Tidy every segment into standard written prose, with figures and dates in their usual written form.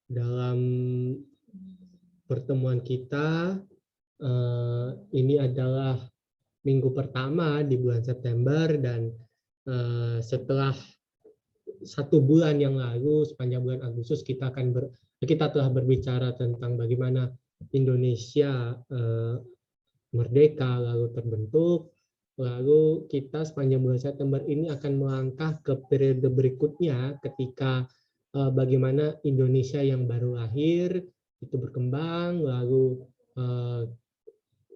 dalam pertemuan kita. Ini adalah minggu pertama di bulan September, dan setelah 1 bulan yang lalu, sepanjang bulan Agustus, kita telah berbicara tentang bagaimana Indonesia merdeka lalu terbentuk. Lalu kita sepanjang bulan September ini akan melangkah ke periode berikutnya, ketika bagaimana Indonesia yang baru lahir itu berkembang. Lalu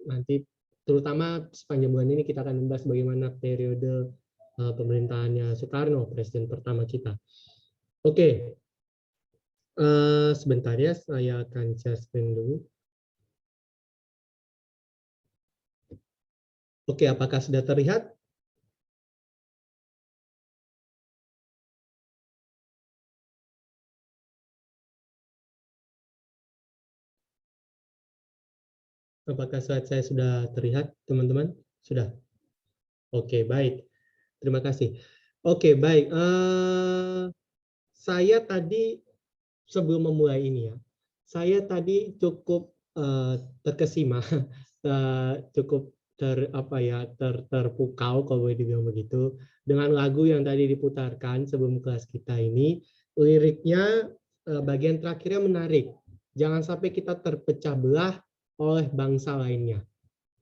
nanti terutama sepanjang bulan ini kita akan membahas bagaimana periode pemerintahannya Soekarno, presiden pertama kita. Oke, sebentar ya, saya akan share screen dulu. Oke, apakah sudah terlihat? Apakah slide saya sudah terlihat, teman-teman? Sudah? Oke, baik. Terima kasih. Oke, baik. Saya tadi, sebelum memulai ini ya, saya tadi cukup terkesima, cukup terpukau kalau boleh dibilang begitu, dengan lagu yang tadi diputarkan sebelum kelas kita ini. Liriknya bagian terakhirnya menarik. Jangan sampai kita terpecah belah oleh bangsa lainnya.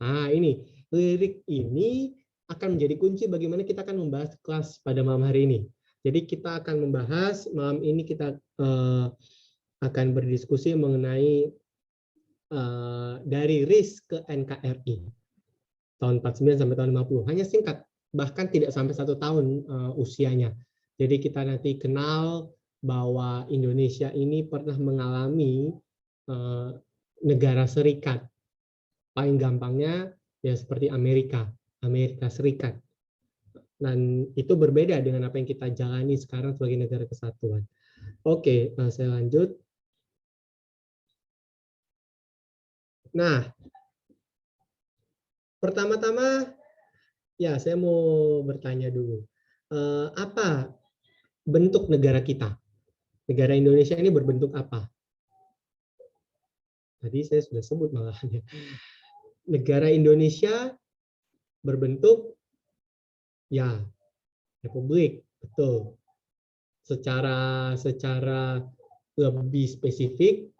Nah, ini lirik ini akan menjadi kunci bagaimana kita akan membahas kelas pada malam hari ini. Jadi kita akan membahas malam ini, kita akan berdiskusi mengenai dari RIS ke NKRI tahun 49 sampai tahun 50. Hanya singkat, bahkan tidak sampai 1 tahun usianya. Jadi kita nanti kenal bahwa Indonesia ini pernah mengalami negara serikat. Paling gampangnya ya seperti Amerika Serikat. Dan itu berbeda dengan apa yang kita jalani sekarang sebagai negara kesatuan. Oke, saya lanjut. Nah, pertama-tama ya saya mau bertanya dulu. Apa bentuk negara kita? Negara Indonesia ini berbentuk apa? Tadi saya sudah sebut malahannya. Negara Indonesia berbentuk ya republik, betul. Secara lebih spesifik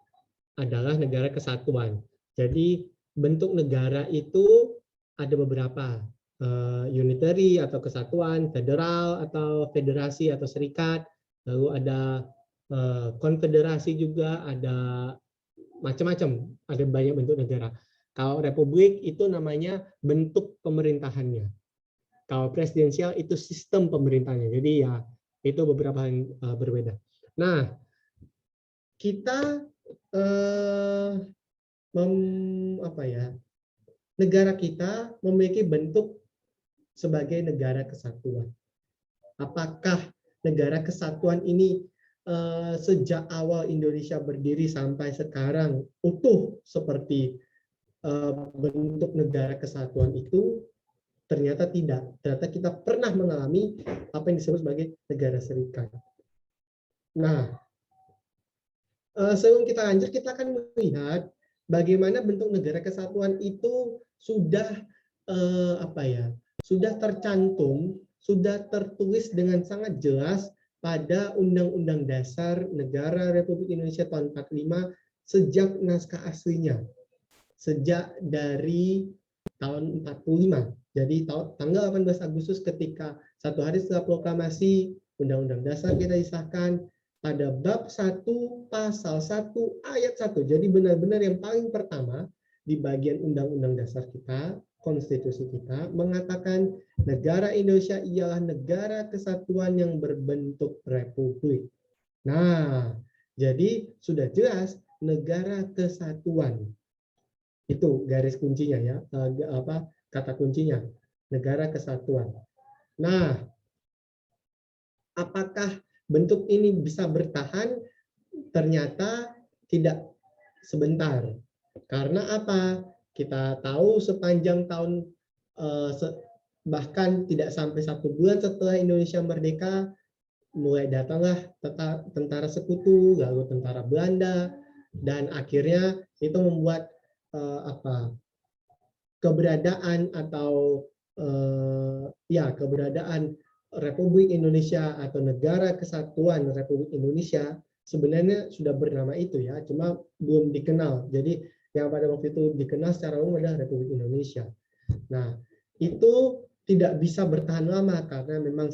adalah negara kesatuan. Jadi bentuk negara itu ada beberapa, unitary atau kesatuan, federal atau federasi atau serikat, lalu ada konfederasi juga, ada macam-macam, ada banyak bentuk negara. Kalau republik itu namanya bentuk pemerintahannya. Kalau presidensial itu sistem pemerintahnya. Jadi ya itu beberapa yang berbeda. Nah, kita negara kita memiliki bentuk sebagai negara kesatuan. Apakah negara kesatuan ini sejak awal Indonesia berdiri sampai sekarang utuh seperti bentuk negara kesatuan itu? Ternyata tidak. Ternyata kita pernah mengalami apa yang disebut sebagai negara serikat. Nah, sebelum kita lanjut, kita akan melihat bagaimana bentuk negara kesatuan itu sudah sudah tercantum, sudah tertulis dengan sangat jelas pada Undang-Undang Dasar Negara Republik Indonesia tahun 45 sejak naskah aslinya, sejak dari tahun 45. Jadi tanggal 18 Agustus ketika 1 hari setelah proklamasi Undang-Undang Dasar kita disahkan, pada bab 1 pasal 1 ayat 1. Jadi benar-benar yang paling pertama di bagian Undang-Undang Dasar kita, konstitusi kita, mengatakan negara Indonesia ialah negara kesatuan yang berbentuk republik. Nah, jadi sudah jelas negara kesatuan. Itu garis kuncinya ya, kata kuncinya, negara kesatuan. Nah, apakah bentuk ini bisa bertahan? Ternyata tidak sebentar. Karena apa? Kita tahu sepanjang tahun, bahkan tidak sampai 1 bulan setelah Indonesia merdeka, mulai datanglah tentara sekutu, lalu tentara Belanda, dan akhirnya itu membuat keberadaan atau keberadaan Republik Indonesia atau Negara Kesatuan Republik Indonesia sebenarnya sudah bernama itu ya, cuma belum dikenal. Jadi yang pada waktu itu dikenal secara umum adalah Republik Indonesia. Nah, itu tidak bisa bertahan lama karena memang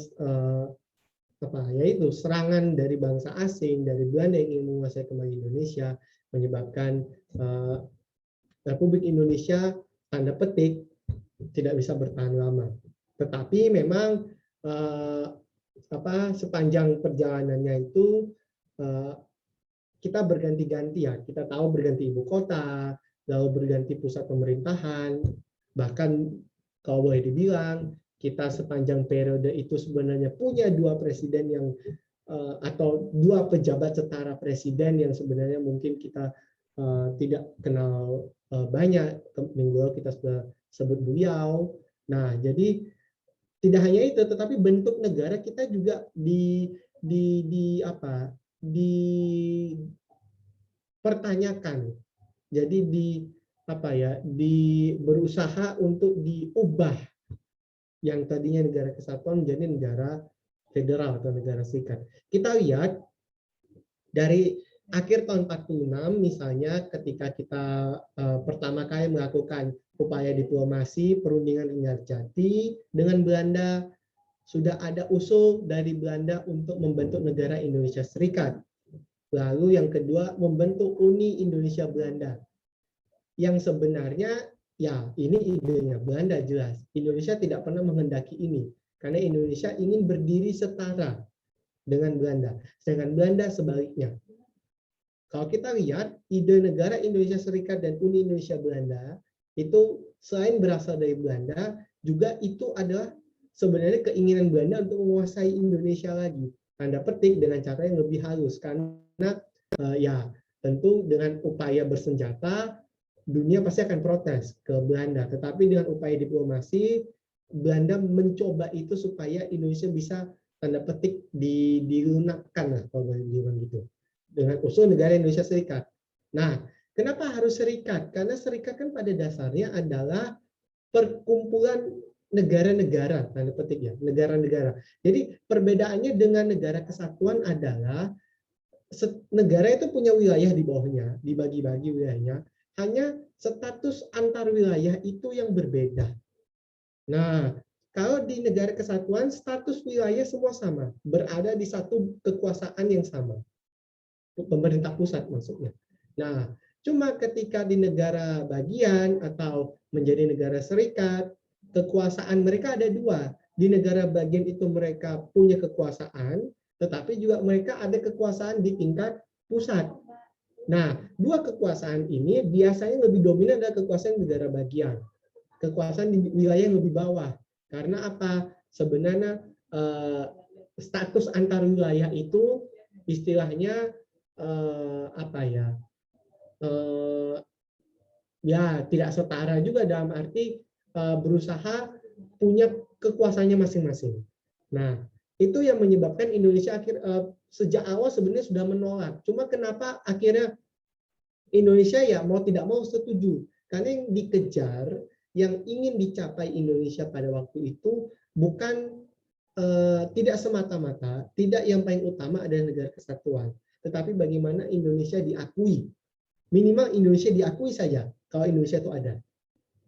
yaitu serangan dari bangsa asing, dari Belanda yang ingin menguasai kembali Indonesia, menyebabkan Republik Indonesia tanda petik tidak bisa bertahan lama. Tetapi memang sepanjang perjalanannya itu kita berganti-ganti ya. Kita tahu berganti ibu kota, lalu berganti pusat pemerintahan, bahkan kalau boleh dibilang kita sepanjang periode itu sebenarnya punya dua presiden yang atau dua pejabat setara presiden yang sebenarnya mungkin kita tidak kenal banyak. Minggu lalu kita sudah sebut beliau. Nah, jadi tidak hanya itu, tetapi bentuk negara kita juga dipertanyakan. Jadi berusaha untuk diubah yang tadinya negara kesatuan menjadi negara federal atau negara serikat. Kita lihat dari akhir tahun 46 misalnya ketika kita pertama kali melakukan upaya diplomasi perundingan Linggarjati dengan Belanda, sudah ada usul dari Belanda untuk membentuk negara Indonesia Serikat. Lalu yang kedua membentuk Uni Indonesia Belanda. Yang sebenarnya ya ini idenya Belanda jelas. Indonesia tidak pernah menghendaki ini karena Indonesia ingin berdiri setara dengan Belanda. Sedangkan Belanda sebaliknya. Kalau kita lihat ide negara Indonesia Serikat dan Uni Indonesia Belanda itu selain berasal dari Belanda, juga itu adalah sebenarnya keinginan Belanda untuk menguasai Indonesia lagi. Tanda petik dengan cara yang lebih halus karena tentu dengan upaya bersenjata dunia pasti akan protes ke Belanda. Tetapi dengan upaya diplomasi Belanda mencoba itu supaya Indonesia bisa tanda petik dilunakkan lah kalau boleh dibilang gitu. Dengan usul negara Indonesia Serikat. Nah, kenapa harus serikat? Karena serikat kan pada dasarnya adalah perkumpulan negara-negara, tanda petik ya, negara-negara. Jadi perbedaannya dengan negara kesatuan adalah negara itu punya wilayah di bawahnya, dibagi-bagi wilayahnya, hanya status antar wilayah itu yang berbeda. Nah, kalau di negara kesatuan, status wilayah semua sama, berada di satu kekuasaan yang sama. Pemerintah pusat maksudnya. Nah, cuma ketika di negara bagian atau menjadi negara serikat, kekuasaan mereka ada dua. Di negara bagian itu mereka punya kekuasaan, tetapi juga mereka ada kekuasaan di tingkat pusat. Nah, dua kekuasaan ini biasanya lebih dominan adalah kekuasaan negara bagian. Kekuasaan di wilayah yang lebih bawah. Karena apa? Sebenarnya status antar wilayah itu istilahnya tidak setara juga dalam arti berusaha punya kekuasaannya masing-masing. Nah, itu yang menyebabkan Indonesia sejak awal sebenarnya sudah menolak. Cuma kenapa akhirnya Indonesia ya mau tidak mau setuju? Karena yang dikejar, yang ingin dicapai Indonesia pada waktu itu bukan tidak semata-mata, tidak yang paling utama adalah negara kesatuan. Tetapi bagaimana Indonesia diakui. Minimal Indonesia diakui saja kalau Indonesia itu ada.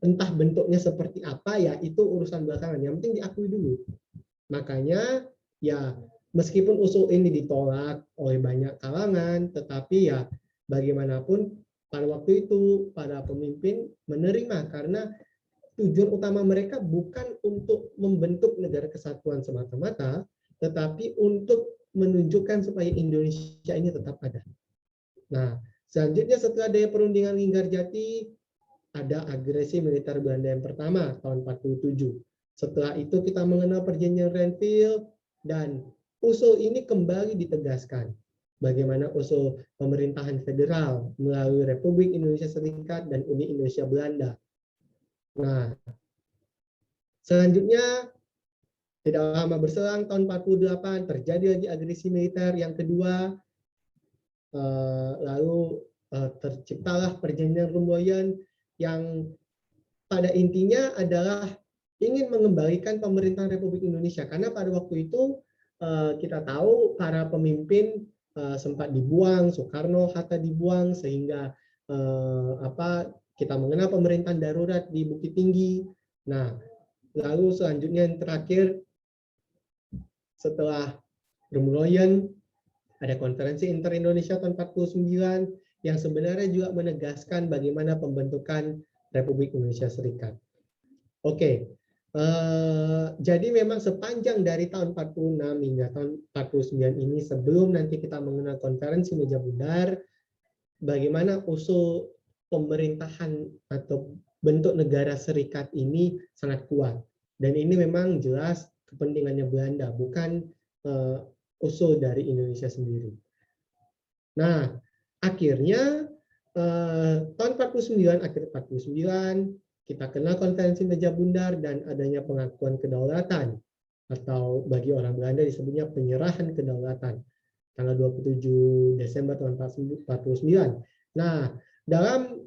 Entah bentuknya seperti apa ya itu urusan belakangan. Yang penting diakui dulu. Makanya ya meskipun usul ini ditolak oleh banyak kalangan, tetapi ya bagaimanapun pada waktu itu para pemimpin menerima karena tujuan utama mereka bukan untuk membentuk negara kesatuan semata-mata, tetapi untuk menunjukkan supaya Indonesia ini tetap ada. Nah, selanjutnya setelah daya perundingan Linggarjati, ada agresi militer Belanda yang pertama tahun 47. Setelah itu kita mengenal perjanjian Renville dan usul ini kembali ditegaskan. Bagaimana usul pemerintahan federal melalui Republik Indonesia Serikat dan Uni Indonesia Belanda. Nah, selanjutnya Tidak lama berselang tahun 48 terjadi lagi agresi militer yang kedua. Lalu terciptalah perjanjian Rumboyan yang pada intinya adalah ingin mengembalikan pemerintahan Republik Indonesia, karena pada waktu itu kita tahu para pemimpin sempat dibuang, Soekarno, Hatta dibuang, sehingga kita mengenal pemerintahan darurat di Bukit Tinggi. Nah, lalu selanjutnya yang terakhir setelah Rumboyan ada konferensi Inter-Indonesia tahun 49 yang sebenarnya juga menegaskan bagaimana pembentukan Republik Indonesia Serikat. Oke, jadi memang sepanjang dari tahun 46 hingga tahun 49 ini, sebelum nanti kita mengenal konferensi meja bundar, bagaimana usul pemerintahan atau bentuk negara serikat ini sangat kuat. Dan ini memang jelas kepentingannya Belanda, bukan usul dari Indonesia sendiri. Nah, akhirnya tahun 49, akhir 49, kita kenal konferensi meja bundar dan adanya pengakuan kedaulatan, atau bagi orang Belanda disebutnya penyerahan kedaulatan, tanggal 27 Desember tahun 49. Nah, dalam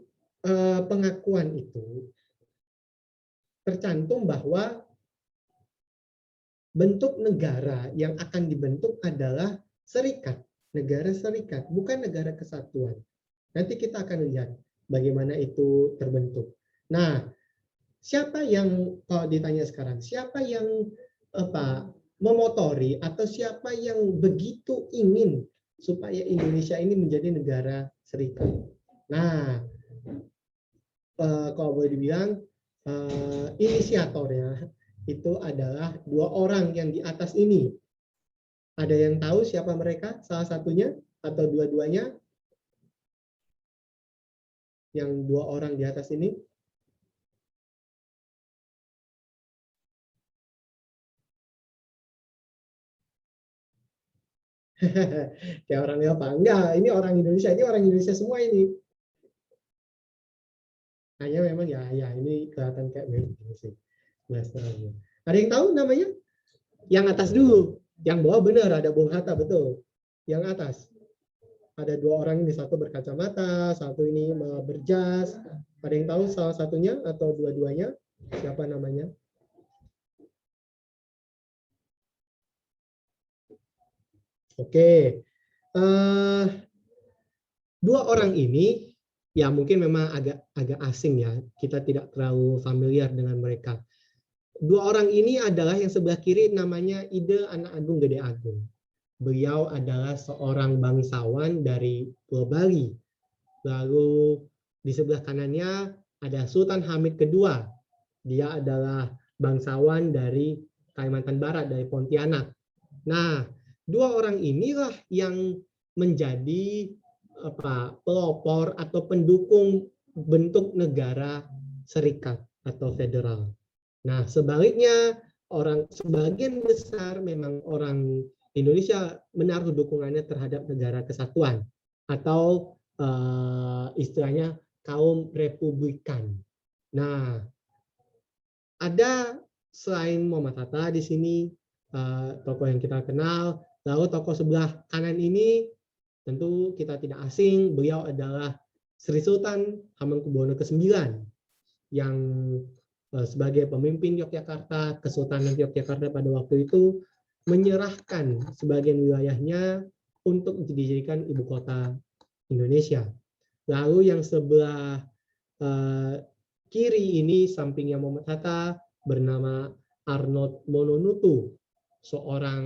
pengakuan itu tercantum bahwa bentuk negara yang akan dibentuk adalah serikat, negara serikat, bukan negara kesatuan. Nanti kita akan lihat bagaimana itu terbentuk. Nah, siapa yang, kalau ditanya sekarang, siapa yang memotori atau siapa yang begitu ingin supaya Indonesia ini menjadi negara serikat? Nah, kalau boleh dibilang, inisiatornya itu adalah dua orang yang di atas ini. Ada yang tahu siapa mereka? Salah satunya atau dua-duanya? Yang dua orang di atas ini? Kayak orang apa? Enggak, ini orang Indonesia semua ini. Hanya memang ya ini kelihatan kayak mirip sih. Ada yang tahu namanya? Yang atas dulu. Yang bawah benar, ada Bung Hatta, betul. Yang atas. Ada dua orang ini, satu berkacamata, satu ini berjas. Ada yang tahu salah satunya atau dua-duanya? Siapa namanya? Oke. Dua orang ini ya mungkin memang agak asing ya. Kita tidak terlalu familiar dengan mereka. Dua orang ini adalah yang sebelah kiri namanya Ide Anak Agung Gede Agung. Beliau adalah seorang bangsawan dari Pulau Bali. Lalu di sebelah kanannya ada Sultan Hamid II. Dia adalah bangsawan dari Kalimantan Barat, dari Pontianak. Nah, dua orang inilah yang menjadi pelopor atau pendukung bentuk negara serikat atau federal. Nah, sebaliknya sebagian besar memang orang Indonesia menaruh dukungannya terhadap negara kesatuan atau istilahnya kaum republikan. Nah, ada selain Muhammad Hatta di sini tokoh yang kita kenal, lalu tokoh sebelah kanan ini tentu kita tidak asing, beliau adalah Sri Sultan Hamengkubuwono ke-9 yang sebagai pemimpin Yogyakarta, Kesultanan Yogyakarta pada waktu itu menyerahkan sebagian wilayahnya untuk dijadikan ibu kota Indonesia. Lalu yang sebelah kiri ini sampingnya Muhammad Hatta bernama Arnold Mononutu, seorang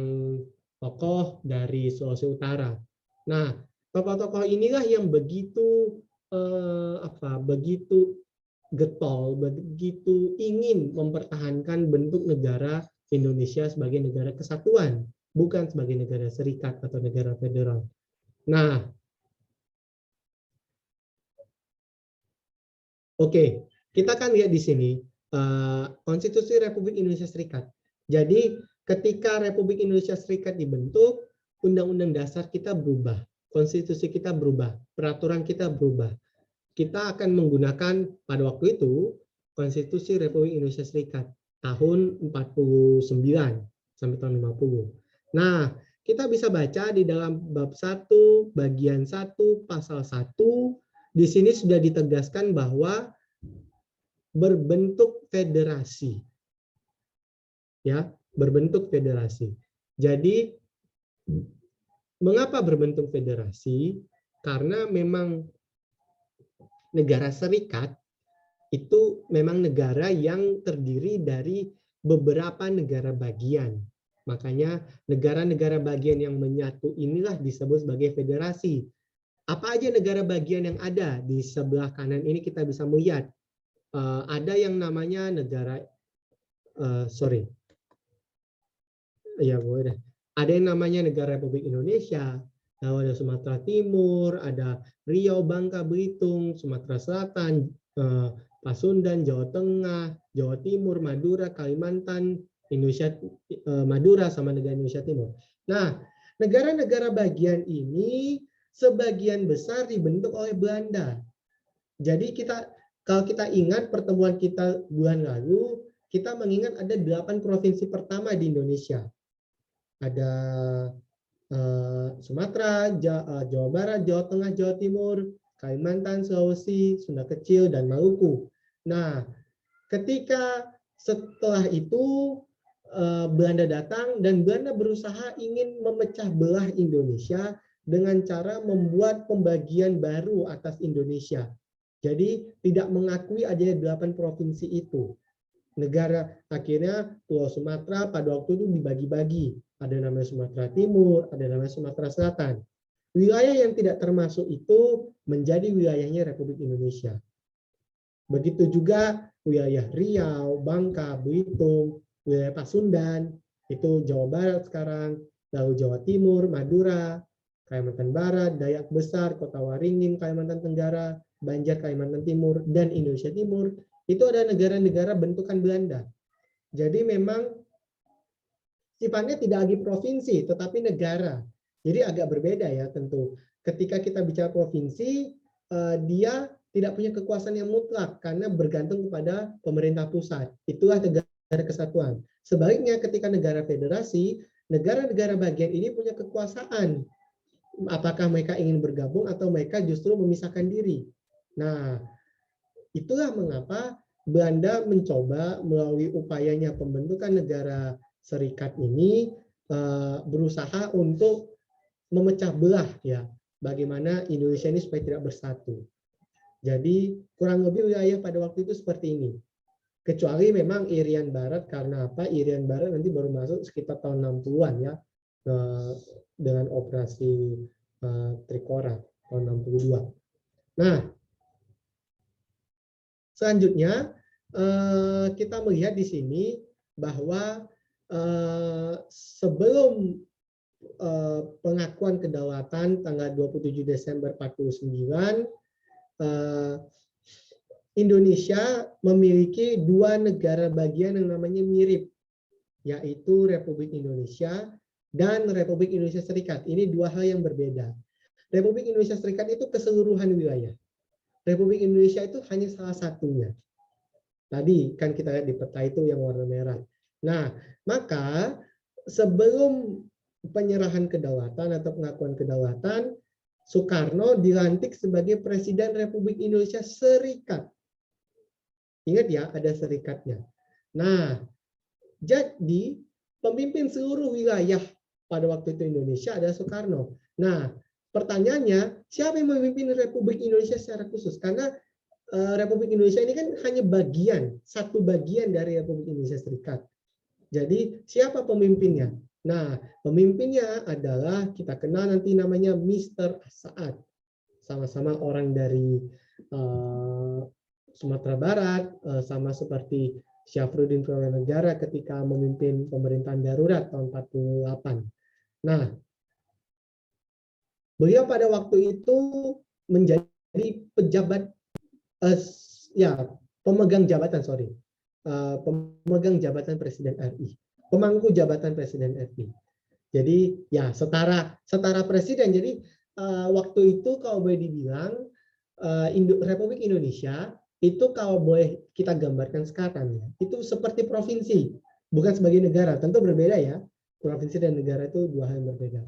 tokoh dari Sulawesi Utara. Nah, tokoh-tokoh inilah yang begitu begitu getol, begitu ingin mempertahankan bentuk negara Indonesia sebagai negara kesatuan, bukan sebagai negara serikat atau negara federal. Nah, oke, kita kan lihat di sini Konstitusi Republik Indonesia Serikat. Jadi, ketika Republik Indonesia Serikat dibentuk, Undang-Undang Dasar kita berubah, konstitusi kita berubah, peraturan kita berubah. Kita akan menggunakan pada waktu itu Konstitusi Republik Indonesia Serikat tahun 49. sampai tahun 50. Nah, kita bisa baca di dalam bab 1, bagian 1, pasal 1, di sini sudah ditegaskan bahwa berbentuk federasi. Ya, berbentuk federasi. Jadi, mengapa berbentuk federasi? Karena memang negara serikat itu memang negara yang terdiri dari beberapa negara bagian. Makanya negara-negara bagian yang menyatu inilah disebut sebagai federasi. Apa aja negara bagian yang ada? Di sebelah kanan ini kita bisa melihat ada yang namanya negara ya boleh deh. Ada yang namanya negara Republik Indonesia, lalu ada Sumatera Timur, ada Riau, Bangka, Belitung, Sumatera Selatan, Pasundan, Jawa Tengah, Jawa Timur, Madura, Kalimantan, Indonesia, Madura sama negara Indonesia Timur. Nah, negara-negara bagian ini sebagian besar dibentuk oleh Belanda. Jadi kalau kita ingat pertemuan kita bulan lalu, kita mengingat ada 8 provinsi pertama di Indonesia. Ada Sumatera, Jawa Barat, Jawa Tengah, Jawa Timur, Kalimantan, Sulawesi, Sunda Kecil, dan Maluku. Nah, ketika setelah itu Belanda datang dan Belanda berusaha ingin memecah belah Indonesia dengan cara membuat pembagian baru atas Indonesia. Jadi tidak mengakui adanya 8 provinsi itu. Negara akhirnya Pulau Sumatera pada waktu itu dibagi-bagi. Ada namanya Sumatera Timur, ada namanya Sumatera Selatan. Wilayah yang tidak termasuk itu menjadi wilayahnya Republik Indonesia. Begitu juga wilayah Riau, Bangka, Belitung, wilayah Pasundan, itu Jawa Barat sekarang, lalu Jawa Timur, Madura, Kalimantan Barat, Dayak Besar, Kota Waringin, Kalimantan Tenggara, Banjar, Kalimantan Timur, dan Indonesia Timur, itu ada negara-negara bentukan Belanda. Jadi memang sifatnya tidak lagi provinsi, tetapi negara. Jadi agak berbeda ya tentu. Ketika kita bicara provinsi, dia tidak punya kekuasaan yang mutlak karena bergantung kepada pemerintah pusat. Itulah negara kesatuan. Sebaliknya ketika negara federasi, negara-negara bagian ini punya kekuasaan. Apakah mereka ingin bergabung atau mereka justru memisahkan diri. Nah, itulah mengapa Belanda mencoba melalui upayanya pembentukan negara serikat ini berusaha untuk memecah belah ya bagaimana Indonesia ini supaya tidak bersatu. Jadi kurang lebih wilayah pada waktu itu seperti ini. Kecuali memang Irian Barat, karena apa? Irian Barat nanti baru masuk sekitar tahun 60-an ya dengan operasi Trikora tahun 62. Nah, selanjutnya kita melihat di sini bahwa sebelum pengakuan kedaulatan tanggal 27 Desember 49, Indonesia memiliki 2 negara bagian yang namanya mirip, yaitu Republik Indonesia dan Republik Indonesia Serikat. Ini 2 hal yang berbeda. Republik Indonesia Serikat itu keseluruhan wilayah. Republik Indonesia itu hanya salah satunya. Tadi kan kita lihat di peta itu yang warna merah. Nah, maka sebelum penyerahan kedaulatan atau pengakuan kedaulatan, Soekarno dilantik sebagai Presiden Republik Indonesia Serikat. Ingat ya, ada serikatnya. Nah, jadi pemimpin seluruh wilayah pada waktu itu Indonesia adalah Soekarno. Nah, pertanyaannya, siapa yang memimpin Republik Indonesia secara khusus? Karena Republik Indonesia ini kan hanya satu bagian dari Republik Indonesia Serikat. Jadi siapa pemimpinnya? Nah, pemimpinnya adalah kita kenal nanti namanya Mr. Saad. Sama-sama orang dari Sumatera Barat, sama seperti Syafruddin Prawanegara ketika memimpin pemerintahan darurat tahun 48. Nah, beliau pada waktu itu menjadi pejabat pemegang jabatan Presiden RI, pemangku jabatan Presiden RI. Jadi ya setara presiden. Jadi waktu itu kalau boleh dibilang Republik Indonesia itu kalau boleh kita gambarkan sekarang ya, itu seperti provinsi, bukan sebagai negara. Tentu berbeda ya. provinsi dan negara itu dua hal yang berbeda.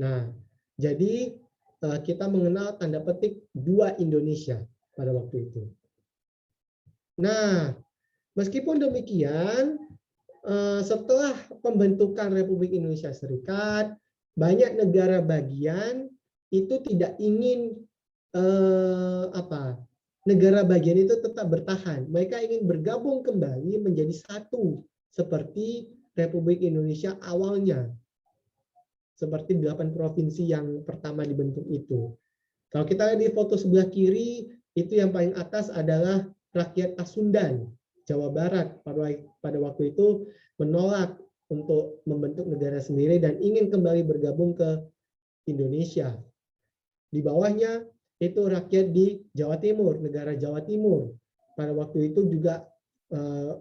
Nah, jadi kita mengenal tanda petik dua Indonesia pada waktu itu. Nah, meskipun demikian, setelah pembentukan Republik Indonesia Serikat, banyak negara bagian itu tidak ingin negara bagian itu tetap bertahan. Mereka ingin bergabung kembali menjadi satu seperti Republik Indonesia awalnya. Seperti 8 provinsi yang pertama dibentuk itu. Kalau kita lihat di foto sebelah kiri, itu yang paling atas adalah rakyat Pasundan, Jawa Barat. Pada waktu itu menolak untuk membentuk negara sendiri dan ingin kembali bergabung ke Indonesia. Di bawahnya itu rakyat di Jawa Timur, negara Jawa Timur. Pada waktu itu juga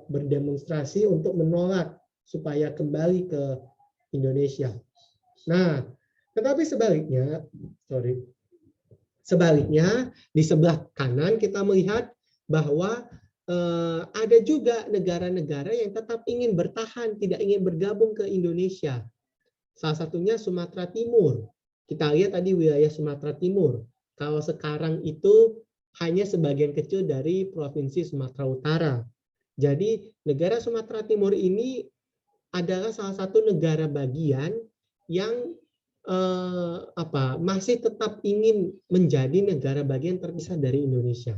berdemonstrasi untuk menolak supaya kembali ke Indonesia. Nah, tetapi sebaliknya, di sebelah kanan kita melihat bahwa ada juga negara-negara yang tetap ingin bertahan, tidak ingin bergabung ke Indonesia. Salah satunya Sumatera Timur. Kita lihat tadi wilayah Sumatera Timur. Kalau sekarang itu hanya sebagian kecil dari Provinsi Sumatera Utara. Jadi negara Sumatera Timur ini adalah salah satu negara bagian yang masih tetap ingin menjadi negara bagian terpisah dari Indonesia.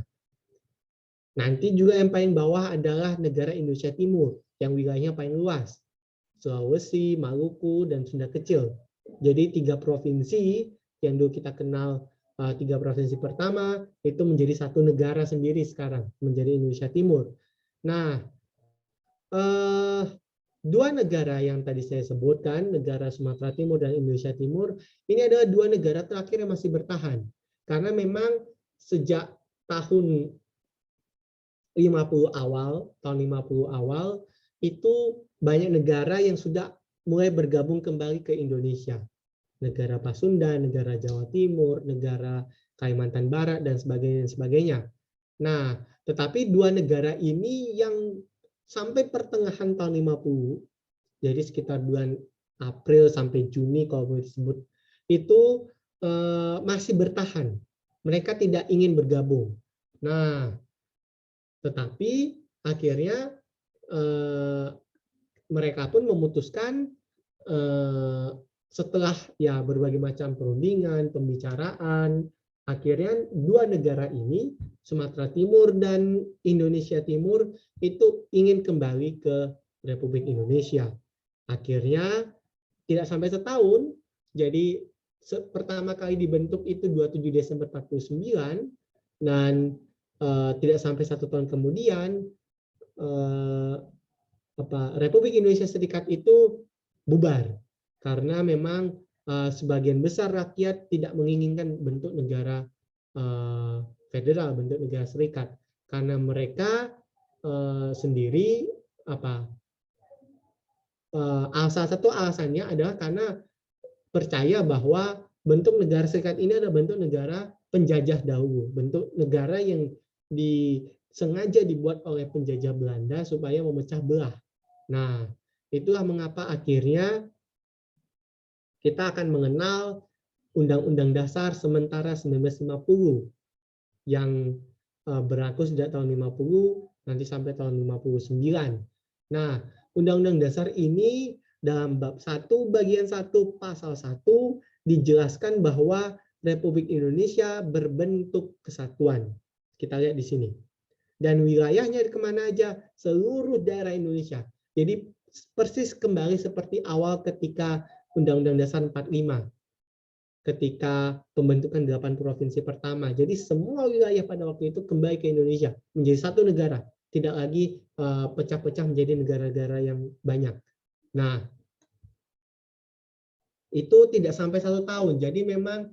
Nanti juga yang paling bawah adalah negara Indonesia Timur, yang wilayahnya paling luas. Sulawesi, Maluku, dan Sunda Kecil. Jadi 3 provinsi yang dulu kita kenal 3 provinsi pertama, itu menjadi satu negara sendiri sekarang, menjadi Indonesia Timur. Nah, 2 negara yang tadi saya sebutkan, negara Sumatera Timur dan Indonesia Timur, ini adalah 2 negara terakhir yang masih bertahan. Karena memang sejak tahun 50 awal, itu banyak negara yang sudah mulai bergabung kembali ke Indonesia. Negara Pasundan, negara Jawa Timur, negara Kalimantan Barat, dan sebagainya. Nah, tetapi 2 negara ini yang sampai pertengahan tahun 50, jadi sekitar bulan April sampai Juni kalau boleh disebut, itu masih bertahan. Mereka tidak ingin bergabung. Nah, tetapi akhirnya mereka pun memutuskan setelah ya berbagai macam perundingan, pembicaraan, akhirnya 2 negara ini, Sumatera Timur dan Indonesia Timur, itu ingin kembali ke Republik Indonesia. Akhirnya tidak sampai setahun, jadi pertama kali dibentuk itu 27 Desember 49, dan tidak sampai 1 tahun kemudian Republik Indonesia Serikat itu bubar karena memang sebagian besar rakyat tidak menginginkan bentuk negara federal, bentuk negara serikat, karena mereka sendiri salah satu alasannya adalah karena percaya bahwa bentuk negara serikat ini adalah bentuk negara penjajah dahulu, bentuk negara yang sengaja dibuat oleh penjajah Belanda supaya memecah belah. Nah, itulah mengapa akhirnya kita akan mengenal Undang-Undang Dasar sementara 1950 yang berlaku sejak tahun 50 nanti sampai tahun 59. Nah, Undang-Undang Dasar ini dalam bab 1 bagian 1 pasal 1 dijelaskan bahwa Republik Indonesia berbentuk kesatuan. Kita lihat di sini. Dan wilayahnya kemana aja? Seluruh daerah Indonesia. Jadi persis kembali seperti awal ketika Undang-Undang Dasar 45. Ketika pembentukan 8 provinsi pertama. Jadi semua wilayah pada waktu itu kembali ke Indonesia. Menjadi satu negara. Tidak lagi pecah-pecah menjadi negara-negara yang banyak. Nah, itu tidak sampai 1 tahun. Jadi memang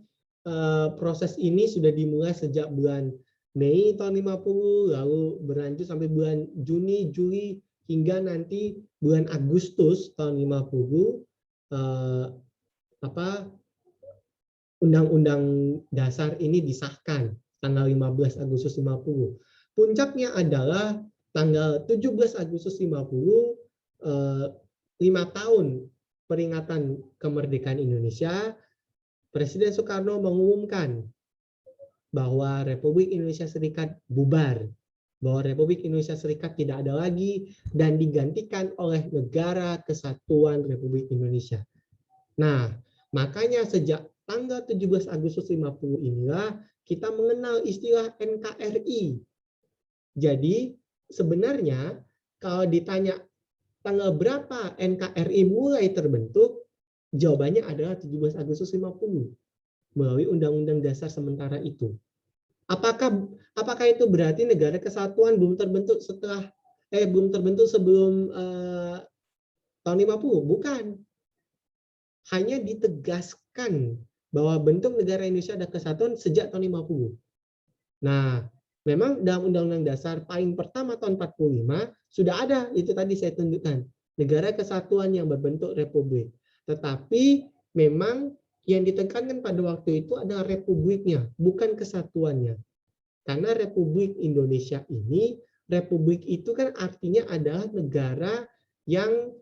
proses ini sudah dimulai sejak bulan Mei tahun 50, lalu berlanjut sampai bulan Juni, Juli, hingga nanti bulan Agustus tahun 50, Undang-Undang Dasar ini disahkan tanggal 15 Agustus 50. Puncaknya adalah tanggal 17 Agustus 50, 5 tahun peringatan kemerdekaan Indonesia, Presiden Soekarno mengumumkan bahwa Republik Indonesia Serikat bubar, bahwa Republik Indonesia Serikat tidak ada lagi dan digantikan oleh Negara Kesatuan Republik Indonesia. Nah, makanya sejak tanggal 17 Agustus 50 inilah kita mengenal istilah NKRI. Jadi sebenarnya kalau ditanya tanggal berapa NKRI mulai terbentuk, jawabannya adalah 17 Agustus 50 melalui Undang-Undang Dasar sementara itu. Apakah itu berarti Negara Kesatuan belum terbentuk sebelum tahun 50? Bukan. Hanya ditegaskan bahwa bentuk negara Indonesia ada kesatuan sejak tahun 50. Nah, memang dalam Undang-Undang Dasar paling pertama tahun 45 sudah ada, itu tadi saya tunjukkan, negara kesatuan yang berbentuk republik. Tetapi memang yang ditekankan pada waktu itu adalah republiknya, bukan kesatuannya. Karena Republik Indonesia ini, republik itu kan artinya adalah negara yang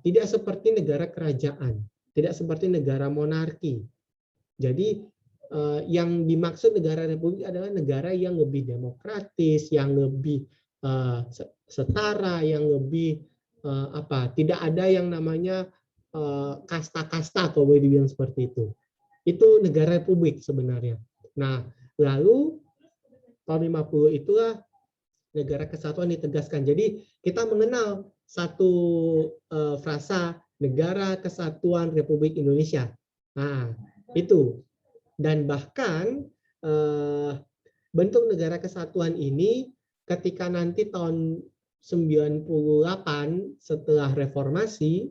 tidak seperti negara kerajaan, tidak seperti negara monarki. Jadi yang dimaksud negara republik adalah negara yang lebih demokratis, yang lebih setara, yang lebih tidak ada yang namanya kasta-kasta, kalau boleh dibilang seperti itu. Itu negara republik sebenarnya. Nah, lalu tahun 50 itulah negara kesatuan ditegaskan. Jadi kita mengenal satu frasa Negara Kesatuan Republik Indonesia. Nah, itu. Dan bahkan bentuk negara kesatuan ini ketika nanti tahun 98 setelah reformasi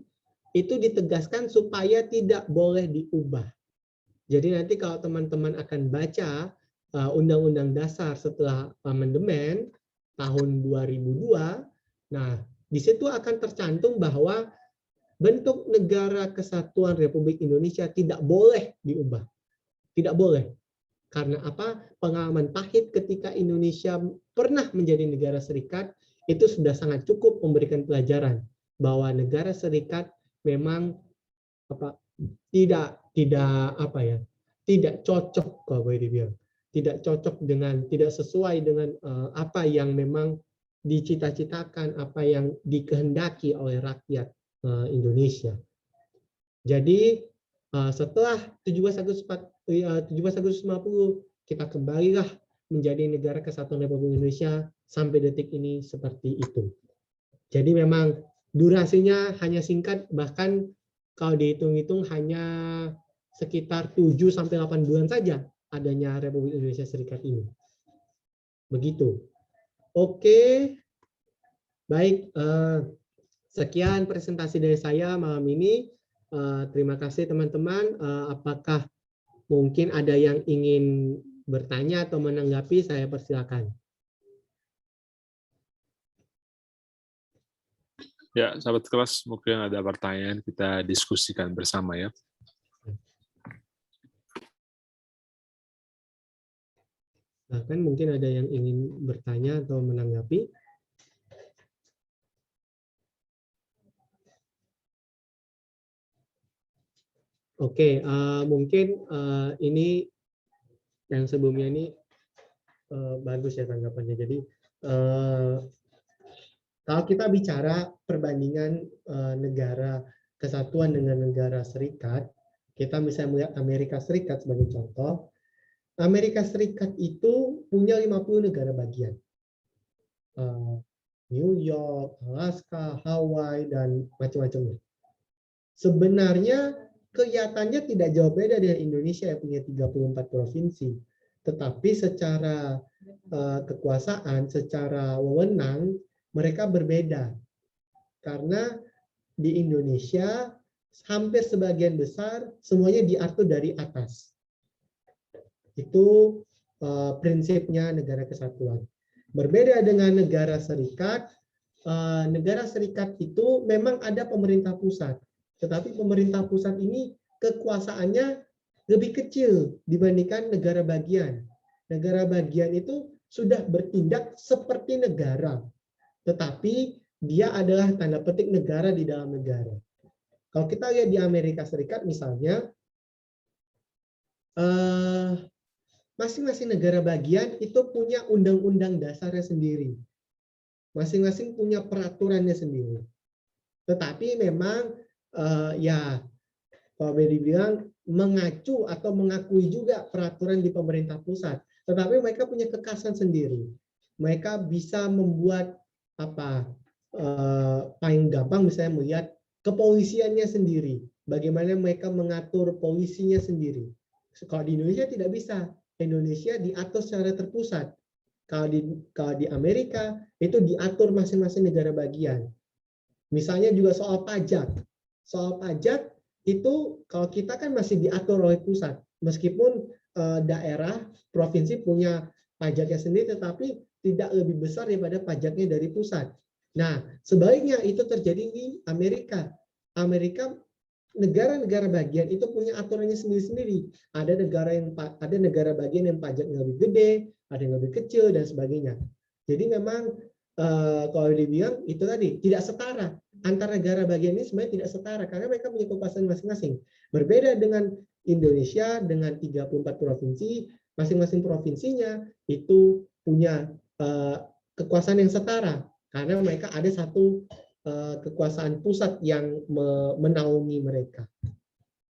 itu ditegaskan supaya tidak boleh diubah. Jadi nanti kalau teman-teman akan baca Undang-Undang Dasar setelah amandemen tahun 2002, nah di situ akan tercantum bahwa bentuk Negara Kesatuan Republik Indonesia tidak boleh diubah. Tidak boleh. Karena apa? Pengalaman pahit ketika Indonesia pernah menjadi negara serikat itu sudah sangat cukup memberikan pelajaran bahwa negara serikat memang tidak cocok, kalau boleh dibilang. Tidak cocok dengan, tidak sesuai dengan apa yang memang dicita-citakan, apa yang dikehendaki oleh rakyat Indonesia. Jadi setelah 17 Agustus 50 kita kembalilah menjadi Negara Kesatuan Republik Indonesia sampai detik ini seperti itu. Jadi memang durasinya hanya singkat, bahkan kalau dihitung-hitung hanya sekitar 7-8 bulan saja adanya Republik Indonesia Serikat ini. Begitu. Oke, baik. Sekian presentasi dari saya malam ini. Terima kasih teman-teman. Apakah mungkin ada yang ingin bertanya atau menanggapi? Saya persilakan. Ya, sahabat kelas, mungkin ada pertanyaan, kita diskusikan bersama ya. Bahkan mungkin ada yang ingin bertanya atau menanggapi. Oke, mungkin ini yang sebelumnya ini bagus ya tanggapannya. Jadi kalau kita bicara perbandingan negara kesatuan dengan negara serikat, kita bisa melihat Amerika Serikat sebagai contoh. Amerika Serikat itu punya 50 negara bagian. New York, Alaska, Hawaii, dan macam-macamnya. Sebenarnya kelihatannya tidak jauh beda dengan Indonesia yang punya 34 provinsi. Tetapi secara kekuasaan, secara wewenang, mereka berbeda. Karena di Indonesia, hampir sebagian besar semuanya diatur dari atas. Itu prinsipnya negara kesatuan. Berbeda dengan negara serikat itu memang ada pemerintah pusat. Tetapi pemerintah pusat ini kekuasaannya lebih kecil dibandingkan negara bagian. Negara bagian itu sudah bertindak seperti negara. Tetapi dia adalah tanda petik negara di dalam negara. Kalau kita lihat di Amerika Serikat misalnya, masing-masing negara bagian itu punya undang-undang dasarnya sendiri. Masing-masing punya peraturannya sendiri. Tetapi memang ya kalau boleh dibilang mengacu atau mengakui juga peraturan di pemerintah pusat. Tetapi mereka punya kekhasan sendiri. Mereka bisa membuat apa paling gampang misalnya melihat kepolisiannya sendiri. Bagaimana mereka mengatur polisinya sendiri. Kalau di Indonesia tidak bisa. Indonesia diatur secara terpusat. Kalau di Amerika itu diatur masing-masing negara bagian. Misalnya juga soal pajak. Soal pajak itu kalau kita kan masih diatur oleh pusat. Meskipun daerah, provinsi punya pajaknya sendiri, tetapi tidak lebih besar daripada pajaknya dari pusat. Nah, sebaliknya itu terjadi di Amerika. Amerika negara-negara bagian itu punya aturannya sendiri-sendiri. Ada negara bagian yang pajaknya lebih gede, ada yang lebih kecil dan sebagainya. Jadi memang kalau dibilang itu tadi tidak setara antar negara bagian ini sebenarnya tidak setara karena mereka punya kekuasaan masing-masing. Berbeda dengan Indonesia dengan 34 provinsi, masing-masing provinsinya itu punya kekuasaan yang setara karena mereka ada satu kekuasaan pusat yang menaungi mereka.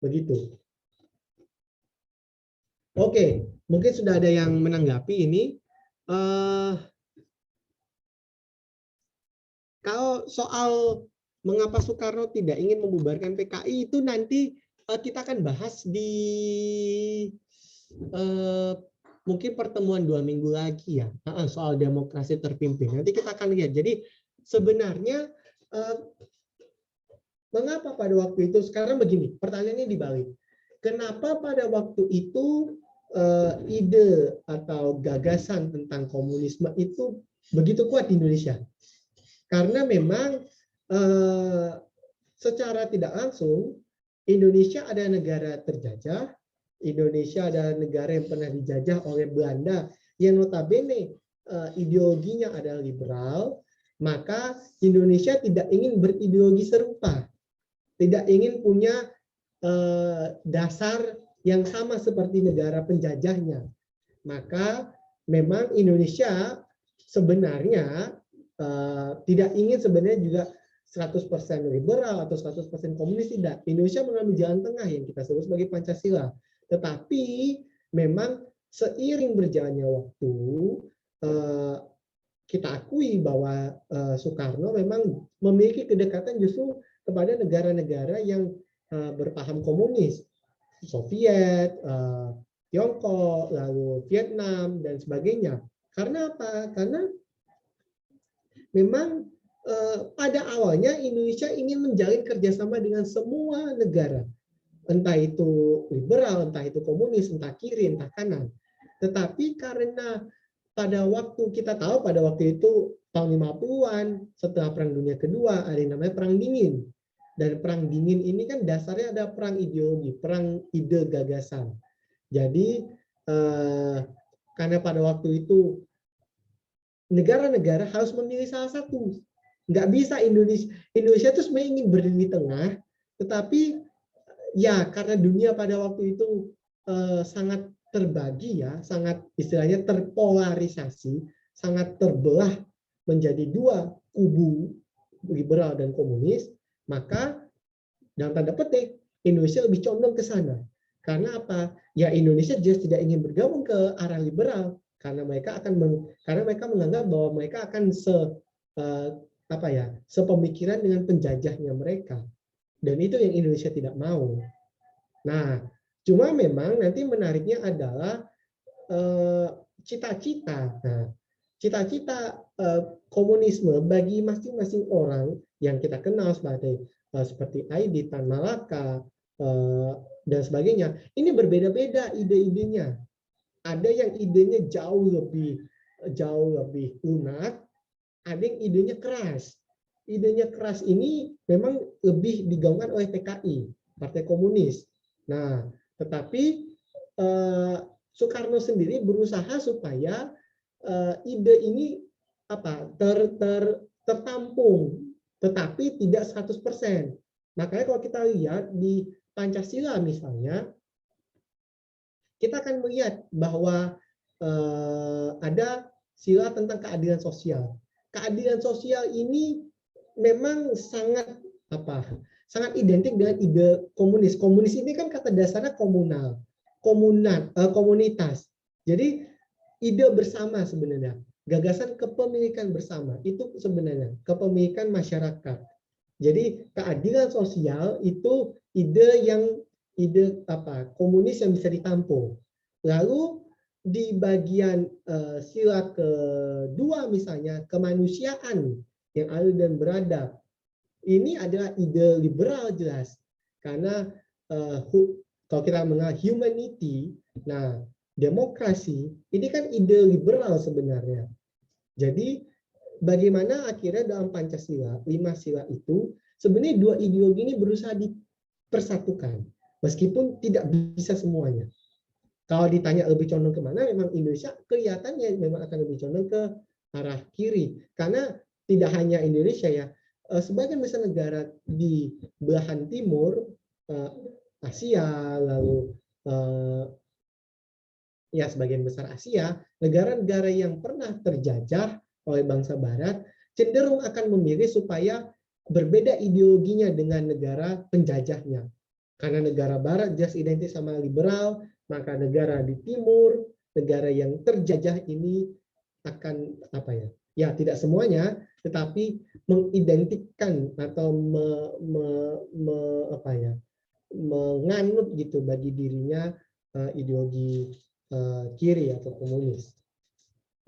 Begitu. Oke, mungkin sudah ada yang menanggapi ini. Kalau soal mengapa Soekarno tidak ingin membubarkan PKI itu nanti kita akan bahas di mungkin pertemuan 2 minggu lagi ya, soal demokrasi terpimpin. Nanti kita akan lihat. Jadi sebenarnya mengapa pada waktu itu, sekarang begini, pertanyaannya dibalik. Kenapa pada waktu itu ide atau gagasan tentang komunisme itu begitu kuat di Indonesia? Karena memang secara tidak langsung Indonesia ada negara terjajah, Indonesia adalah negara yang pernah dijajah oleh Belanda yang notabene ideologinya adalah liberal, maka Indonesia tidak ingin berideologi serupa, tidak ingin punya dasar yang sama seperti negara penjajahnya. Maka memang Indonesia sebenarnya tidak ingin sebenarnya juga 100% liberal atau 100% komunis, tidak. Indonesia mengambil jalan tengah yang kita sebut sebagai Pancasila. Tetapi memang seiring berjalannya waktu, kita akui bahwa Soekarno memang memiliki kedekatan justru kepada negara-negara yang berpaham komunis, Soviet, Tiongkok, lalu Vietnam dan sebagainya. Karena apa? Karena memang pada awalnya Indonesia ingin menjalin kerjasama dengan semua negara, entah itu liberal, entah itu komunis, entah kiri, entah kanan. Tetapi karena pada waktu kita tahu pada waktu itu tahun 50-an setelah Perang Dunia Kedua ada yang namanya Perang Dingin. Dan Perang Dingin ini kan dasarnya ada perang ideologi, perang ide gagasan. Jadi karena pada waktu itu negara-negara harus memilih salah satu. Nggak bisa Indonesia itu sebenarnya ingin berdiri di tengah, tetapi ya karena dunia pada waktu itu sangat terbagi ya, sangat istilahnya terpolarisasi, sangat terbelah menjadi dua kubu, liberal dan komunis, maka dalam tanda petik Indonesia lebih condong ke sana. Karena apa? Ya Indonesia jelas tidak ingin bergabung ke arah liberal karena mereka menganggap bahwa mereka akan sepemikiran dengan penjajahnya mereka. Dan itu yang Indonesia tidak mau. Nah, cuma memang nanti menariknya adalah cita-cita. Nah, cita-cita komunisme bagi masing-masing orang yang kita kenal seperti Aidi, Tan Malaka, dan sebagainya, ini berbeda-beda ide-idenya. Ada yang idenya jauh lebih lunak, ada yang idenya keras. Idenya keras ini memang lebih digaungkan oleh PKI, Partai Komunis. Nah, tetapi Soekarno sendiri berusaha supaya ide ini tertampung, tetapi tidak 100%. Makanya kalau kita lihat di Pancasila misalnya, kita akan melihat bahwa ada sila tentang keadilan sosial. Keadilan sosial ini memang sangat sangat identik dengan ide komunis. Komunis ini kan kata dasarnya komunitas. Jadi ide bersama sebenarnya, gagasan kepemilikan bersama itu sebenarnya kepemilikan masyarakat. Jadi keadilan sosial itu ide komunis yang bisa ditampung. Lalu di bagian sila kedua misalnya kemanusiaan yang adil dan beradab, ini adalah ide liberal jelas, karena kalau kita mengenal humanity, nah demokrasi ini kan ide liberal sebenarnya. Jadi bagaimana akhirnya dalam Pancasila 5 sila itu sebenarnya dua ideologi ini berusaha dipersatukan meskipun tidak bisa semuanya. Kalau ditanya lebih condong kemana, memang Indonesia kelihatannya memang akan lebih condong ke arah kiri. Karena tidak hanya Indonesia ya, sebagian besar negara di belahan timur, Asia, lalu ya sebagian besar Asia, negara-negara yang pernah terjajah oleh bangsa Barat, cenderung akan memilih supaya berbeda ideologinya dengan negara penjajahnya. Karena negara Barat jelas identik sama liberal, maka negara di timur, negara yang terjajah ini akan ya tidak semuanya, tetapi mengidentikan atau menganut gitu bagi dirinya ideologi kiri atau komunis.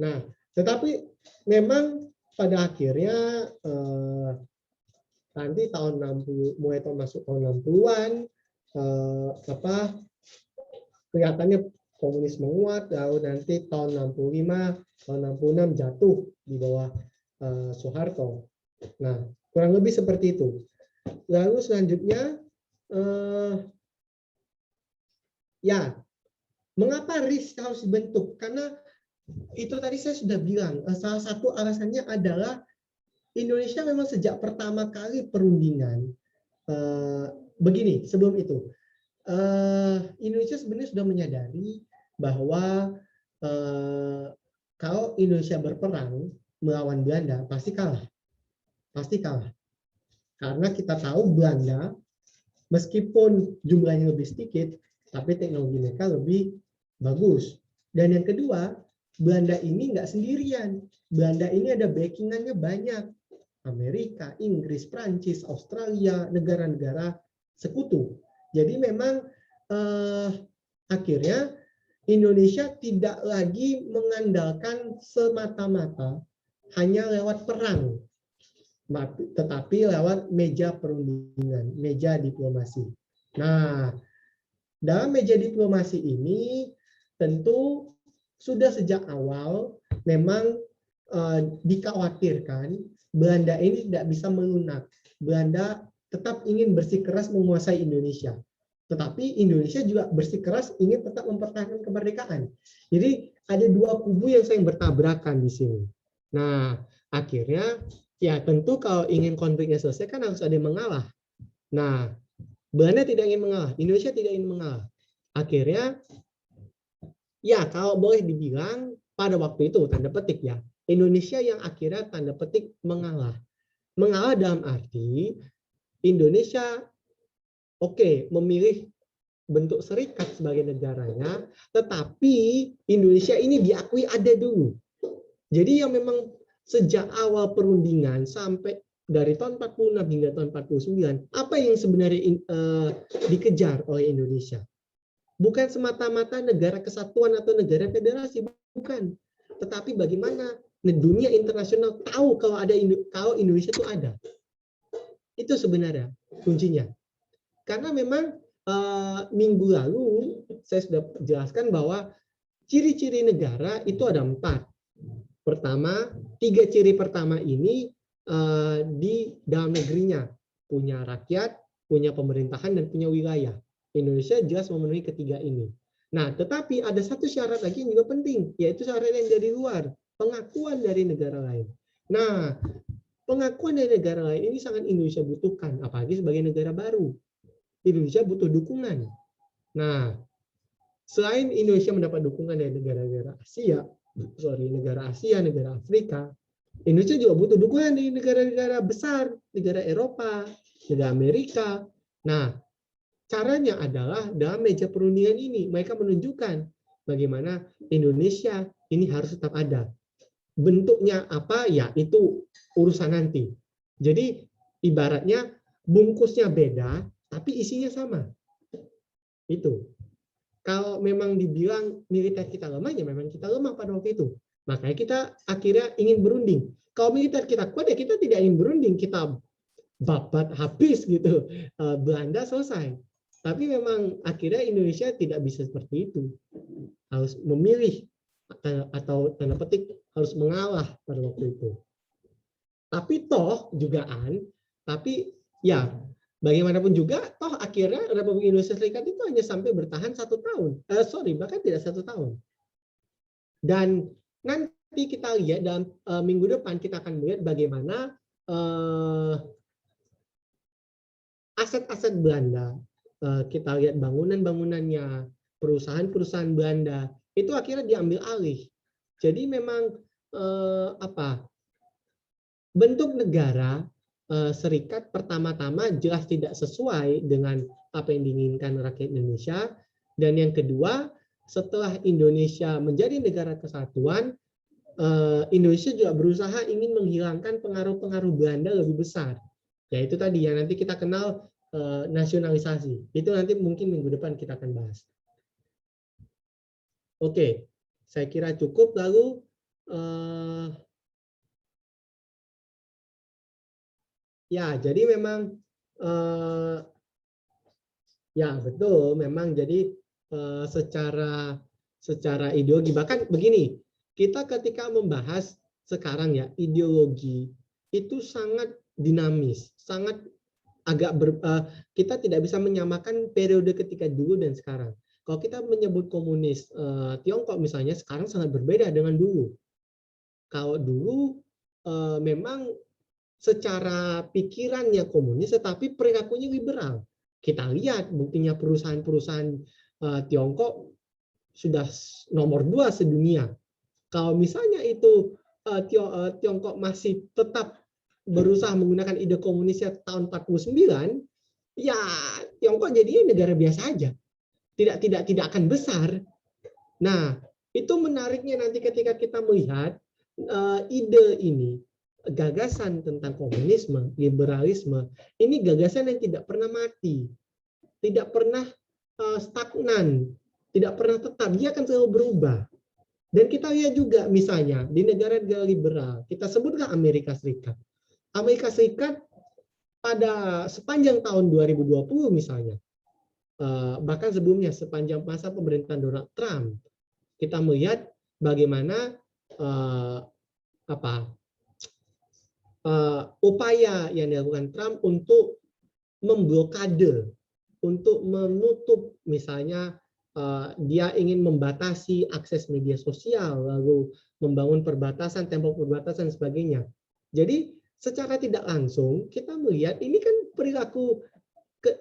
Nah, tetapi memang pada akhirnya nanti tahun 60, mulai masuk tahun 60-an, kelihatannya komunis menguat, lalu nanti tahun 65, tahun 66 jatuh di bawah Soeharto. Nah, kurang lebih seperti itu. Lalu selanjutnya, ya, mengapa RIS harus dibentuk? Karena itu tadi saya sudah bilang, salah satu alasannya adalah Indonesia memang sejak pertama kali perundingan, begini, sebelum itu, Indonesia sebenarnya sudah menyadari bahwa kalau Indonesia berperang melawan Belanda pasti kalah, karena kita tahu Belanda meskipun jumlahnya lebih sedikit, tapi teknologi mereka lebih bagus. Dan yang kedua, Belanda ini nggak sendirian, Belanda ini ada backingannya banyak, Amerika, Inggris, Prancis, Australia, negara-negara sekutu. Jadi memang akhirnya Indonesia tidak lagi mengandalkan semata-mata hanya lewat perang, tetapi lewat meja perundingan, meja diplomasi. Nah, dalam meja diplomasi ini tentu sudah sejak awal memang dikhawatirkan Belanda ini tidak bisa melunak. Belanda tetap ingin bersikeras menguasai Indonesia. Tetapi Indonesia juga bersikeras ingin tetap mempertahankan kemerdekaan. Jadi ada dua kubu yang saling bertabrakan di sini. Nah, akhirnya ya tentu kalau ingin konfliknya selesai kan harus ada yang mengalah. Nah, Belanda tidak ingin mengalah, Indonesia tidak ingin mengalah. Akhirnya ya kalau boleh dibilang pada waktu itu tanda petik ya, Indonesia yang akhirnya tanda petik mengalah. Mengalah dalam arti Indonesia memilih bentuk serikat sebagai negaranya, tetapi Indonesia ini diakui ada dulu. Jadi yang memang sejak awal perundingan sampai dari tahun 46 hingga tahun 49, apa yang sebenarnya dikejar oleh Indonesia? Bukan semata-mata negara kesatuan atau negara federasi, bukan. Tetapi bagaimana dunia internasional tahu kalau Indonesia itu ada. Itu sebenarnya kuncinya. Karena memang minggu lalu saya sudah jelaskan bahwa ciri-ciri negara itu ada 4. Pertama, 3 ciri pertama ini di dalam negerinya. Punya rakyat, punya pemerintahan, dan punya wilayah. Indonesia jelas memenuhi ketiga ini. Nah, tetapi ada satu syarat lagi yang juga penting, yaitu syarat yang dari luar, pengakuan dari negara lain. Nah, pengakuan dari negara lain ini sangat Indonesia butuhkan, apalagi sebagai negara baru. Indonesia butuh dukungan. Nah, selain Indonesia mendapat dukungan dari negara-negara Asia, negara Asia, negara Afrika, Indonesia juga butuh dukungan dari negara-negara besar, negara Eropa, negara Amerika. Nah, caranya adalah dalam meja perundingan ini, mereka menunjukkan bagaimana Indonesia ini harus tetap ada. Bentuknya apa, ya itu urusan nanti. Jadi, ibaratnya bungkusnya beda, tapi isinya sama. Itu. Kalau memang dibilang militer kita lemah, ya memang kita lemah pada waktu itu. Makanya kita akhirnya ingin berunding. Kalau militer kita kuat, ya kita tidak ingin berunding. Kita babat habis gitu. Belanda selesai. Tapi memang akhirnya Indonesia tidak bisa seperti itu. Harus memilih atau tanda petik harus mengalah pada waktu itu. Tapi toh jugaan, tapi ya bagaimanapun juga, toh akhirnya Republik Indonesia Serikat itu hanya sampai bertahan 1 tahun. Bahkan tidak 1 tahun. Dan nanti kita lihat dalam minggu depan kita akan melihat bagaimana aset-aset Belanda, kita lihat bangunan-bangunannya, perusahaan-perusahaan Belanda itu akhirnya diambil alih. Jadi memang bentuk negara serikat pertama-tama jelas tidak sesuai dengan apa yang diinginkan rakyat Indonesia, dan yang kedua, setelah Indonesia menjadi negara kesatuan, Indonesia juga berusaha ingin menghilangkan pengaruh-pengaruh Belanda lebih besar. Ya itu tadi yang nanti kita kenal nasionalisasi. Itu nanti mungkin minggu depan kita akan bahas. Oke, saya kira cukup. Lalu ya, jadi memang ya betul, memang jadi secara ideologi, bahkan begini, kita ketika membahas sekarang ya ideologi itu sangat dinamis, sangat kita tidak bisa menyamakan periode ketika dulu dan sekarang. Kalau kita menyebut komunis Tiongkok misalnya, sekarang sangat berbeda dengan dulu. Kalau dulu memang secara pikirannya komunis, tetapi perilakunya liberal. Kita lihat buktinya perusahaan-perusahaan Tiongkok sudah nomor 2 sedunia. Kalau misalnya itu Tiongkok masih tetap berusaha menggunakan ide komunisnya tahun 49, ya Tiongkok jadinya negara biasa aja. Tidak akan besar. Nah, itu menariknya nanti ketika kita melihat ide ini, gagasan tentang komunisme, liberalisme, ini gagasan yang tidak pernah mati, tidak pernah stagnan, tidak pernah tetap, dia akan selalu berubah. Dan kita lihat juga misalnya di negara-negara liberal, kita sebutkan Amerika Serikat. Amerika Serikat pada sepanjang tahun 2020 misalnya, bahkan sebelumnya sepanjang masa pemerintahan Donald Trump, kita melihat bagaimana upaya yang dilakukan Trump untuk memblokade, untuk menutup, misalnya dia ingin membatasi akses media sosial, lalu membangun perbatasan, tembok perbatasan dan sebagainya. Jadi secara tidak langsung kita melihat ini kan perilaku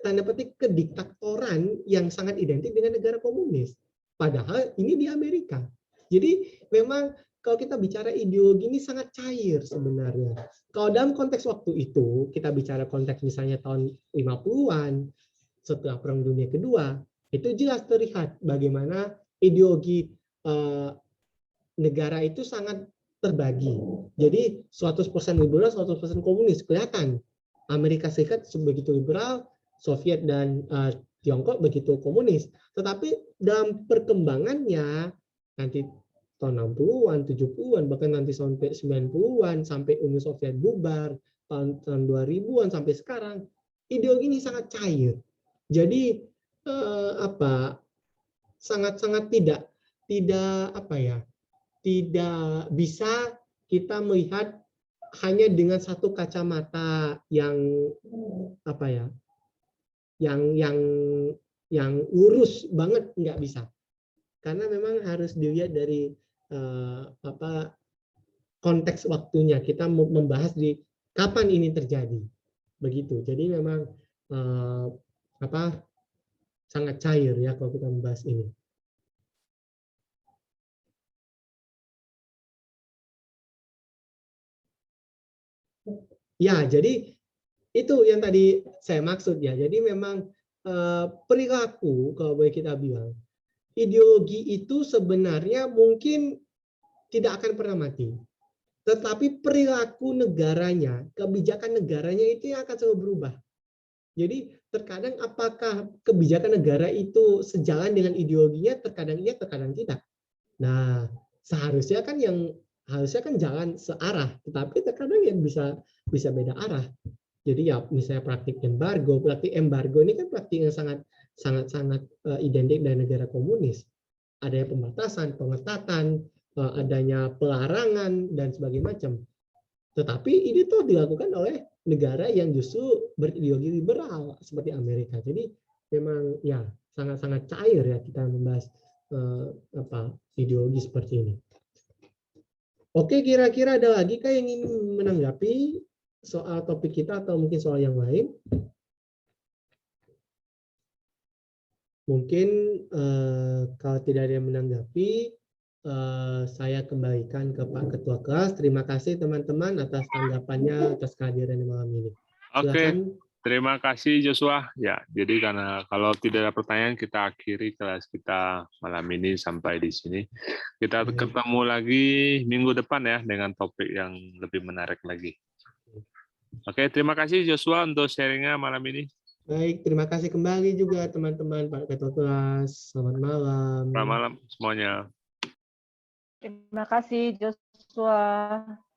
tanda petik kediktatoran yang sangat identik dengan negara komunis. Padahal ini di Amerika. Jadi memang kalau kita bicara ideologi ini sangat cair sebenarnya. Kalau dalam konteks waktu itu, kita bicara konteks misalnya tahun 50-an, setelah Perang Dunia Kedua, itu jelas terlihat bagaimana ideologi negara itu sangat terbagi. Jadi 100% liberal, 100% komunis, kelihatan. Amerika Serikat begitu liberal, Soviet dan Tiongkok begitu komunis. Tetapi dalam perkembangannya, nanti tahun 60-an, 70-an, bahkan nanti sampai 90-an, sampai Uni Soviet bubar, tahun 2000-an sampai sekarang, ideologi ini sangat cair. Jadi sangat-sangat tidak bisa kita melihat hanya dengan satu kacamata yang yang lurus banget, nggak bisa. Karena memang harus dilihat dari konteks waktunya. Kita membahas di kapan ini terjadi. Begitu. Jadi memang sangat cair ya kalau kita membahas ini. Ya, jadi itu yang tadi saya maksud ya. Jadi memang perilaku kalau boleh kita bilang, ideologi itu sebenarnya mungkin tidak akan pernah mati. Tetapi perilaku negaranya, kebijakan negaranya itu yang akan selalu berubah. Jadi terkadang apakah kebijakan negara itu sejalan dengan ideologinya, terkadang iya, terkadang tidak. Nah, seharusnya kan jalan searah, tetapi terkadang yang bisa beda arah. Jadi ya misalnya praktik embargo ini kan praktik yang sangat identik dengan negara komunis. Adanya pembatasan, pengetatan, adanya pelarangan dan sebagainya macam. Tetapi ini tuh dilakukan oleh negara yang justru berideologi liberal seperti Amerika. Jadi memang ya sangat-sangat cair ya kita membahas ideologi seperti ini. Oke, kira-kira ada lagi kah yang ingin menanggapi soal topik kita atau mungkin soal yang lain? Mungkin kalau tidak ada yang menanggapi, saya kembalikan ke Pak Ketua Kelas. Terima kasih teman-teman atas tanggapannya, atas kehadiran malam ini. Silakan. Oke, terima kasih Joshua. Ya, jadi karena kalau tidak ada pertanyaan, kita akhiri kelas kita malam ini sampai di sini. Kita ketemu lagi minggu depan ya dengan topik yang lebih menarik lagi. Oke, terima kasih Joshua untuk sharingnya malam ini. Baik, terima kasih kembali juga teman-teman Pak Ketua Kelas. Selamat malam. Selamat malam semuanya. Terima kasih Joshua.